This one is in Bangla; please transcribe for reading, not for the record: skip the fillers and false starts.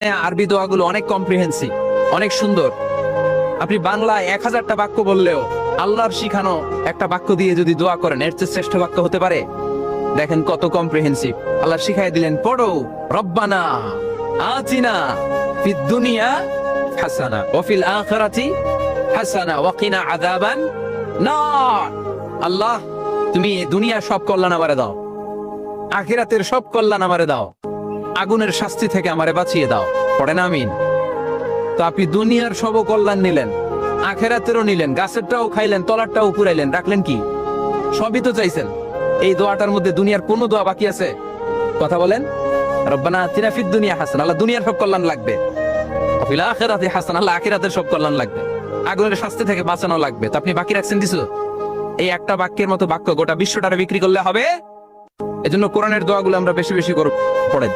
আরবি দোয়াগুলো অনেক কম্প্রিহেন্সিভ, অনেক সুন্দর। আপনি বাংলায় 1000টা বাক্য বললেও আল্লাহর শিখানো একটা বাক্য দিয়ে যদি দোয়া করেন, এর চেয়ে শ্রেষ্ঠ বাক্য হতে পারে? দেখেন কত কম্প্রিহেন্সিভ। আল্লাহ শিখাই দিলেন, পড়ো রব্বানা আতিনা ফিদ দুনিয়া হাসানা ওয়া ফিল আখিরাতি হাসানা ওয়া কিনা আযাবান নার। আল্লাহ, তুমি দুনিয়ার সব কল্যাণ আমারে দাও, আখিরাতের সব কল্যাণ আমারে দাও, আগুনের শাস্তি থেকে আমারে বাঁচিয়ে দাও। পড়েন আমিন। তো আপনি দুনিয়ার সব কল্যাণ নিলেন, আখেরাতেরও নিলেন, গাছেরটাও খাইলেন, তলারটাও পুরাইলেন, রাখলেন কি? সবই তো চাইছেন। এই দোয়াটার মধ্যে দুনিয়ার কোন দোয়া বাকি আছে? কথা বলেন। রব্বানা আতিনা ফিদ দুনিয়া হাসানা, আল্লাহ দুনিয়ার সব কল্যাণ লাগবে। ওয়া ফিল আখিরাতি হাসানা, আল্লাহ আখিরাতের সব কল্যাণ লাগবে, আগুনের শাস্তি থেকে বাঁচানো লাগবে। তো আপনি বাকি রাখছেন কিছু? এই একটা বাক্যের মতো বাক্য গোটা বিশ্বটারে বিক্রি করলে হবে। এজন্য কোরআনের দোয়াগুলো আমরা বেশি বেশি করে পড়েন।